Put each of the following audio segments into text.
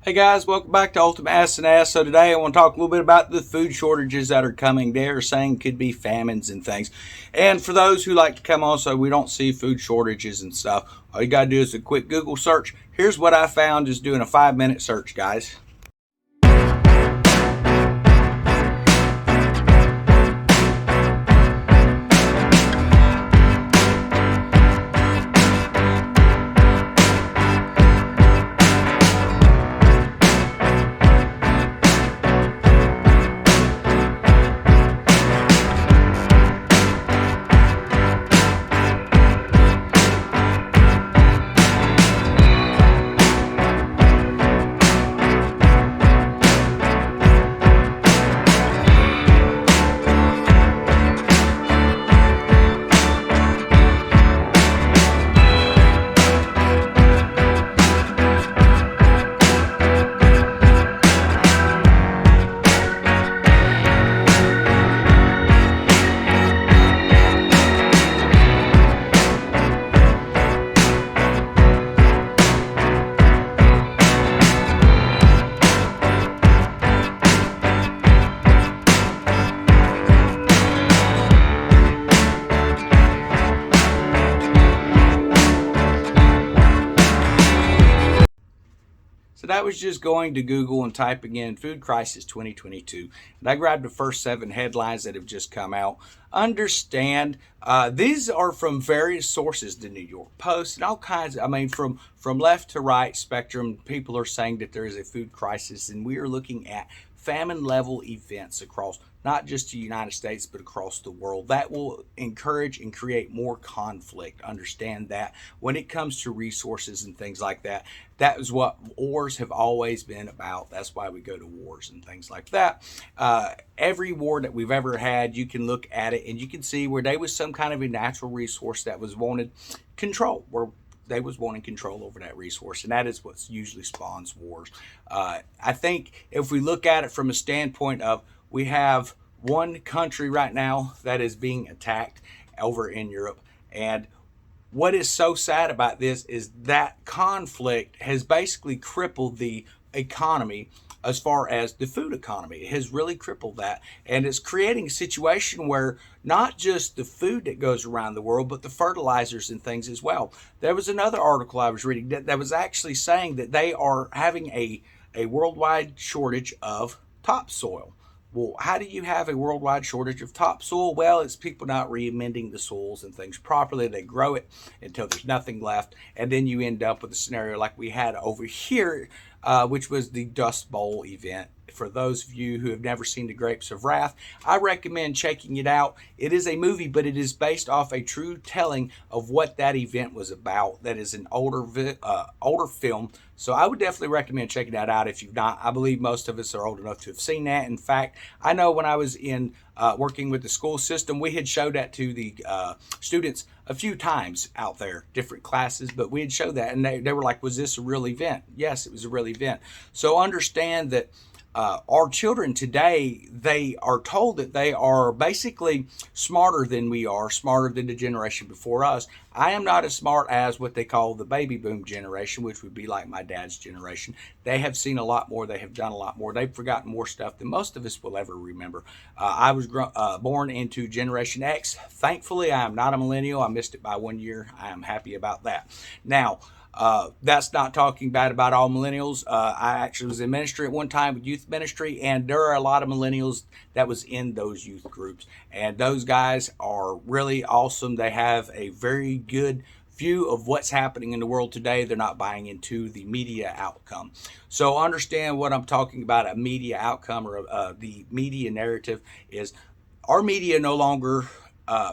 Hey guys, welcome back to Ultimate S&S. So today I want to talk a little bit about the food shortages that are coming. They're saying could be famines and things. And for those who like to come on so we don't see food shortages and stuff, all you got to do is a quick Google search. Here's what I found just doing a 5-minute search, guys. So that was just going to Google and typing in Food Crisis 2022. And I grabbed the first 7 headlines that have just come out. Understand, these are from various sources, the New York Post and all kinds of, from left to right spectrum, people are saying that there is a food crisis and we are looking at famine level events across not just the United States, but across the world. That will encourage and create more conflict. Understand that when it comes to resources and things like that, that is what wars have always been about. That's why we go to wars and things like that. Every war that we've ever had, you can look at it and you can see where there was some kind of a natural resource that was wanted control, where they was wanting control over that resource, and that is what usually spawns wars. I think if we look at it from a standpoint of we have one country right now that is being attacked over in Europe, and what is so sad about this is that conflict has basically crippled the economy as far as the food economy. It has really crippled that. And it's creating a situation where not just the food that goes around the world, but the fertilizers and things as well. There was another article I was reading that was actually saying that they are having a worldwide shortage of topsoil. Well, how do you have a worldwide shortage of topsoil? Well, it's people not re-amending the soils and things properly. They grow it until there's nothing left, and then you end up with a scenario like we had over here, which was the Dust Bowl event. For those of you who have never seen The Grapes of Wrath, I recommend checking it out. It is a movie, but it is based off a true telling of what that event was about. That is an older film, so I would definitely recommend checking that out if you've not. I believe most of us are old enough to have seen that. In fact, I know when I was in working with the school system, we had showed that to the students a few times out there, different classes, but we had showed that, and they were like, was this a real event? Yes, it was a real event. So understand that our children today, they are told that they are basically smarter than we are, smarter than the generation before us. I am not as smart as what they call the baby boom generation, which would be like my dad's generation. They have seen a lot more. They have done a lot more. They've forgotten more stuff than most of us will ever remember. I was born into Generation X. Thankfully, I am not a millennial. I missed it by 1 year. I am happy about that. Now, that's not talking bad about all millennials. I actually was in ministry at one time with youth ministry, and there are a lot of millennials that was in those youth groups. And those guys are really awesome. They have a very good view of what's happening in the world today. They're not buying into the media outcome. So understand what I'm talking about, a media outcome or the media narrative is our media no longer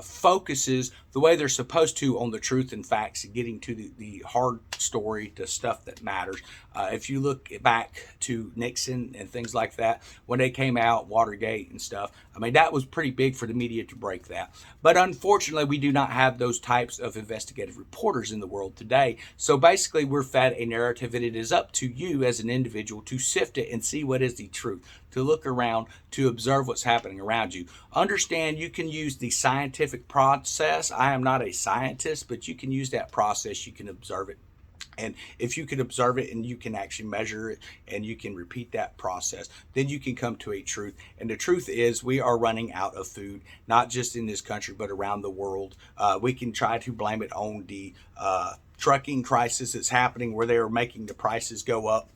focuses the way they're supposed to on the truth and facts and getting to the hard story, to stuff that matters. If you look back to Nixon and things like that, when they came out, Watergate and stuff, that was pretty big for the media to break that. But unfortunately, we do not have those types of investigative reporters in the world today. So basically, we're fed a narrative, and it is up to you as an individual to sift it and see what is the truth, to look around, to observe what's happening around you. Understand you can use the scientific process. I am not a scientist, but you can use that process. You can observe it And if you can observe it and you can actually measure it and you can repeat that process, then you can come to a truth. And the truth is, we are running out of food, not just in this country, but around the world. We can try to blame it on the trucking crisis that's happening where they are making the prices go up.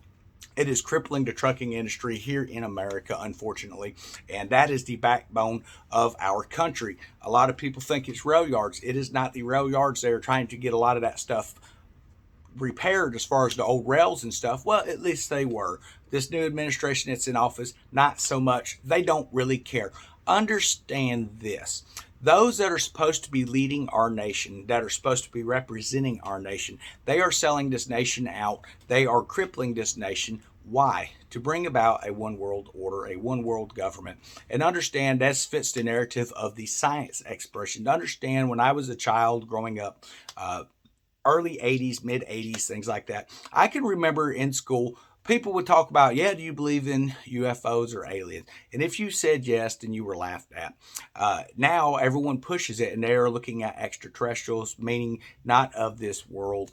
It is crippling the trucking industry here in America, unfortunately, and that is the backbone of our country. A lot of people think it's rail yards. It is not the rail yards. They are trying to get a lot of that stuff repaired as far as the old rails and stuff. Well, at least they were. This new administration that's in office, not so much. They don't really care. Understand this. Those that are supposed to be leading our nation, that are supposed to be representing our nation, they are selling this nation out. They are crippling this nation. Why? To bring about a one world order, a one world government. And understand that fits the narrative of the science expression. To understand, when I was a child growing up, early 80s, mid 80s, things like that, I can remember in school, people would talk about, yeah, do you believe in UFOs or aliens? And if you said yes, then you were laughed at. Now everyone pushes it and they are looking at extraterrestrials, meaning not of this world.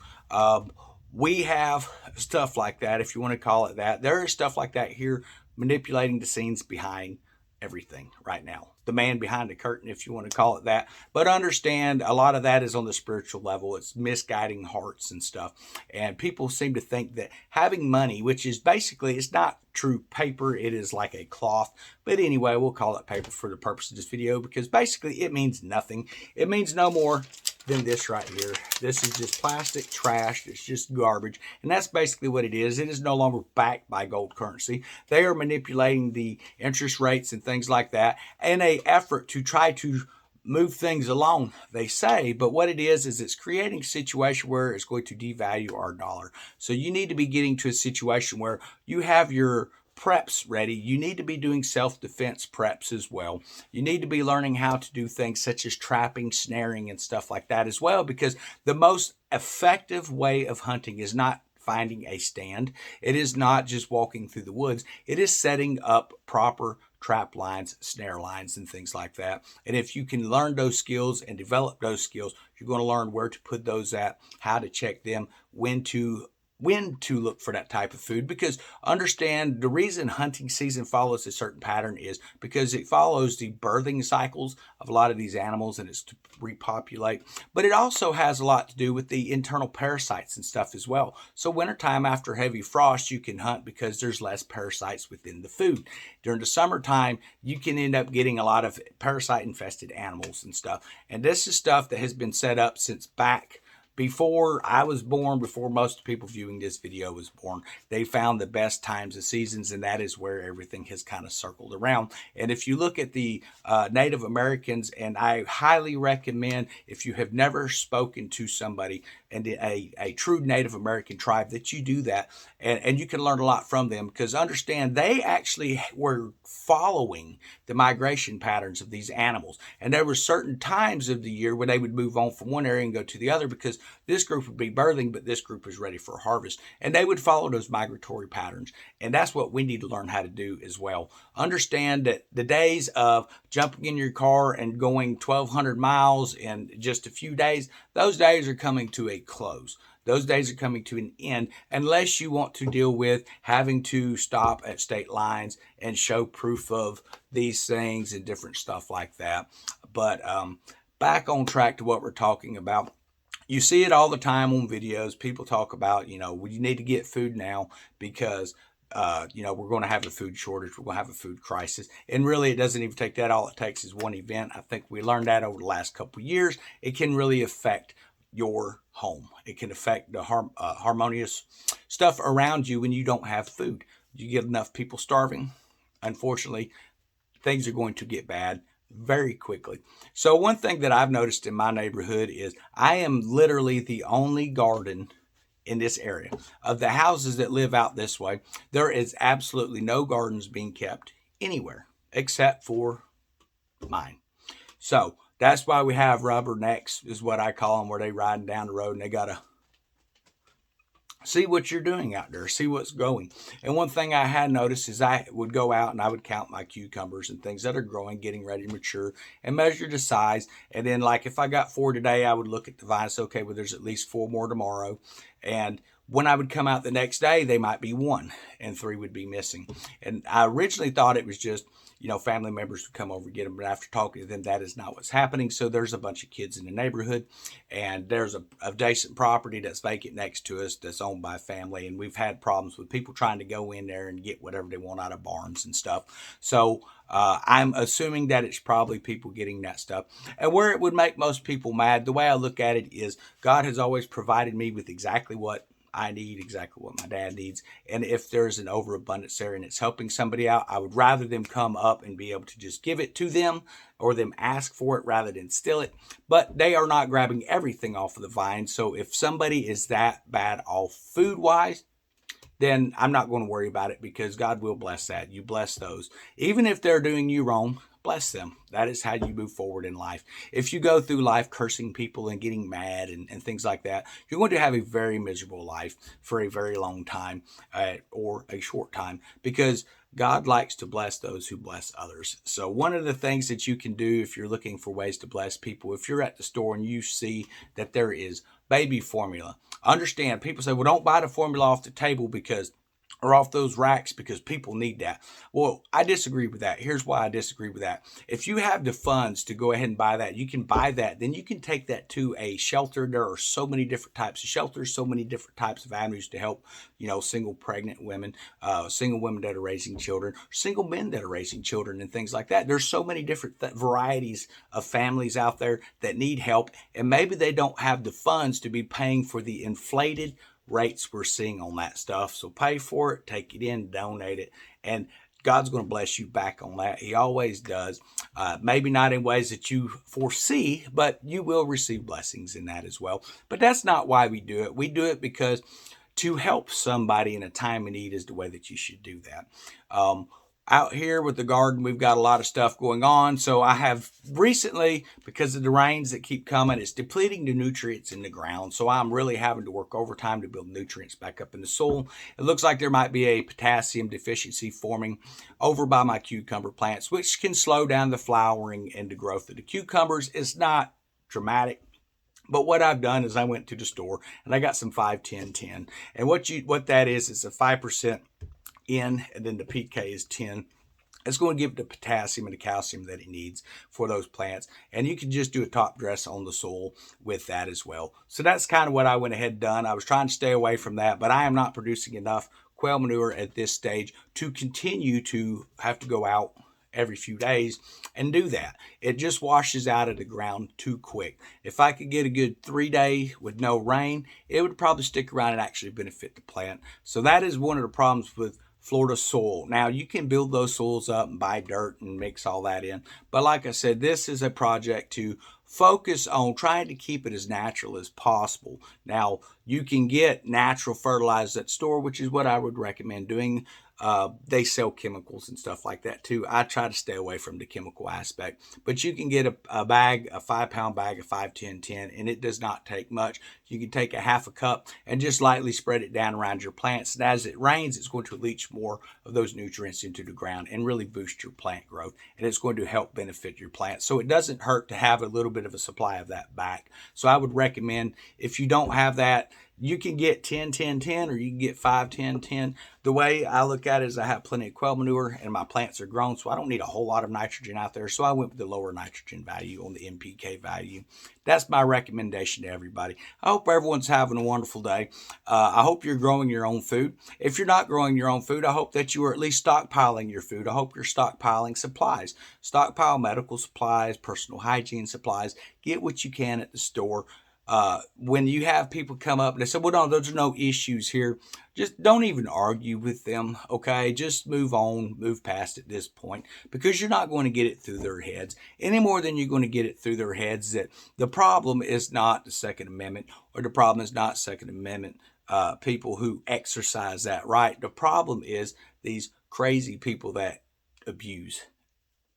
We have stuff like that, if you want to call it that. There is stuff like that here manipulating the scenes behind everything right now. The man behind the curtain, if you want to call it that. But understand, a lot of that is on the spiritual level. It's misguiding hearts and stuff. And people seem to think that having money, which is basically, it's not true paper, it is like a cloth. But anyway, we'll call it paper for the purpose of this video, because basically it means nothing. It means no more than this right here. This is just plastic trash. It's just garbage. And that's basically what it is. It is no longer backed by gold currency. They are manipulating the interest rates and things like that in an effort to try to move things along, they say. But what it is it's creating a situation where it's going to devalue our dollar. So you need to be getting to a situation where you have your preps ready. You need to be doing self-defense preps as well. You need to be learning how to do things such as trapping, snaring, and stuff like that as well, because the most effective way of hunting is not finding a stand. It is not just walking through the woods. It is setting up proper trap lines, snare lines, and things like that. And if you can learn those skills and develop those skills, you're going to learn where to put those at, how to check them, when to look for that type of food. Because understand, the reason hunting season follows a certain pattern is because it follows the birthing cycles of a lot of these animals, and it's to repopulate. But it also has a lot to do with the internal parasites and stuff as well. So wintertime, after heavy frost, you can hunt because there's less parasites within the food. During the summertime, you can end up getting a lot of parasite infested animals and stuff. And this is stuff that has been set up since back before I was born, before most people viewing this video was born. They found the best times of seasons, and that is where everything has kind of circled around. And if you look at the Native Americans, and I highly recommend, if you have never spoken to somebody and a true Native American tribe, that you do that, and you can learn a lot from them, because understand, they actually were following the migration patterns of these animals. And there were certain times of the year where they would move on from one area and go to the other, because this group would be birthing, but this group was ready for harvest. And they would follow those migratory patterns. And that's what we need to learn how to do as well. Understand that the days of jumping in your car and going 1,200 miles in just a few days, those days are coming to a close. Those days are coming to an end, unless you want to deal with having to stop at state lines and show proof of these things and different stuff like that. But back on track to what we're talking about. You see it all the time on videos. People talk about, you need to get food now because we're going to have a food shortage. We're going to have a food crisis. And really, it doesn't even take that. All it takes is one event. I think we learned that over the last couple of years. It can really affect your home. It can affect the harmonious stuff around you when you don't have food. You get enough people starving, unfortunately, things are going to get bad very quickly. So one thing that I've noticed in my neighborhood is I am literally the only garden in this area. Of the houses that live out this way, there is absolutely no gardens being kept anywhere except for mine. So that's why we have rubbernecks, is what I call them, where they riding down the road and they got to see what you're doing out there, see what's going. And one thing I had noticed is I would go out and I would count my cucumbers and things that are growing, getting ready to mature, and measure the size. And then, like, if I got 4 today, I would look at the vine and say, okay, well, there's at least 4 more tomorrow. And when I would come out the next day, they might be one and three would be missing. And I originally thought it was just, family members would come over and get them. But after talking to them, that is not what's happening. So there's a bunch of kids in the neighborhood, and there's a adjacent property that's vacant next to us that's owned by a family. And we've had problems with people trying to go in there and get whatever they want out of barns and stuff. So I'm assuming that it's probably people getting that stuff. And where it would make most people mad, the way I look at it is God has always provided me with exactly what I need, exactly what my dad needs. And if there's an overabundance there and it's helping somebody out, I would rather them come up and be able to just give it to them or them ask for it rather than steal it. But they are not grabbing everything off of the vine. So if somebody is that bad off food wise, then I'm not going to worry about it because God will bless that. You bless those. Even if they're doing you wrong, bless them. That is how you move forward in life. If you go through life cursing people and getting mad and things like that, you're going to have a very miserable life for a very long time or a short time, because God likes to bless those who bless others. So one of the things that you can do if you're looking for ways to bless people, if you're at the store and you see that there is baby formula, understand, people say, well, don't buy the formula off the table or off those racks because people need that. Well, I disagree with that. Here's why I disagree with that. If you have the funds to go ahead and buy that, you can buy that. Then you can take that to a shelter. There are so many different types of shelters, so many different types of avenues to help, single pregnant women, single women that are raising children, single men that are raising children and things like that. There's so many different varieties of families out there that need help. And maybe they don't have the funds to be paying for the inflated rates we're seeing on that stuff. So pay for it, take it in, donate it, and God's going to bless you back on that. He always does. Maybe not in ways that you foresee, but you will receive blessings in that as well. But that's not why we do it. We do it because to help somebody in a time of need is the way that you should do that. Out here with the garden, we've got a lot of stuff going on. So I have recently, because of the rains that keep coming, it's depleting the nutrients in the ground. So I'm really having to work overtime to build nutrients back up in the soil. It looks like there might be a potassium deficiency forming over by my cucumber plants, which can slow down the flowering and the growth of the cucumbers. It's not dramatic. But what I've done is I went to the store and I got some 5-10-10. And what that is a 5% in, and then the PK is 10. It's going to give it the potassium and the calcium that it needs for those plants. And you can just do a top dress on the soil with that as well. So that's kind of what I went ahead and done. I was trying to stay away from that, but I am not producing enough quail manure at this stage to continue to have to go out every few days and do that. It just washes out of the ground too quick. If I could get a good 3 day with no rain, it would probably stick around and actually benefit the plant. So that is one of the problems with Florida soil. Now you can build those soils up and buy dirt and mix all that in. But like I said, this is a project to focus on trying to keep it as natural as possible. Now you can get natural fertilizers at the store, which is what I would recommend doing. They sell chemicals and stuff like that too. I try to stay away from the chemical aspect, but you can get a bag, a 5-pound bag of 5-10-10, and it does not take much. You can take a half a cup and just lightly spread it down around your plants. And as it rains, it's going to leach more of those nutrients into the ground and really boost your plant growth. And it's going to help benefit your plants. So it doesn't hurt to have a little bit of a supply of that back. So I would recommend, if you don't have that, you can get 10-10-10 or you can get 5-10-10. The way I look at it is I have plenty of quail manure and my plants are grown, so I don't need a whole lot of nitrogen out there. So I went with the lower nitrogen value on the NPK value. That's my recommendation to everybody. I hope everyone's having a wonderful day. I hope you're growing your own food. If you're not growing your own food, I hope that you are at least stockpiling your food. I hope you're stockpiling supplies. Stockpile medical supplies, personal hygiene supplies. Get what you can at the store. When you have people come up and they say, well, no, there's no issues here, just don't even argue with them, okay? Just move on, move past at this point, because you're not going to get it through their heads any more than you're going to get it through their heads that the problem is not the Second Amendment, or the problem is not Second Amendment people who exercise that right. The problem is these crazy people that abuse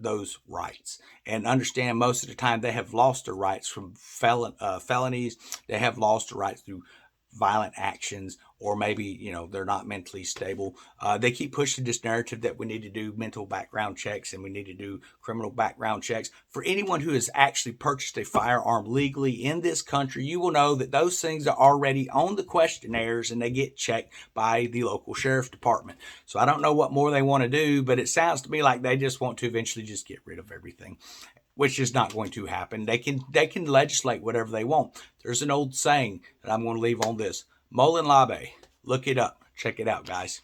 those rights, and understand most of the time they have lost their rights from felonies. They have lost their rights through violent actions or maybe, you know, they're not mentally stable. They keep pushing this narrative that we need to do mental background checks and we need to do criminal background checks. For anyone who has actually purchased a firearm legally in this country, you will know that those things are already on the questionnaires and they get checked by the local sheriff department. So I don't know what more they want to do, but it sounds to me like they just want to eventually just get rid of everything, which is not going to happen. They can legislate whatever they want. There's an old saying that I'm going to leave on this. Molin Labe. Look it up. Check it out, guys.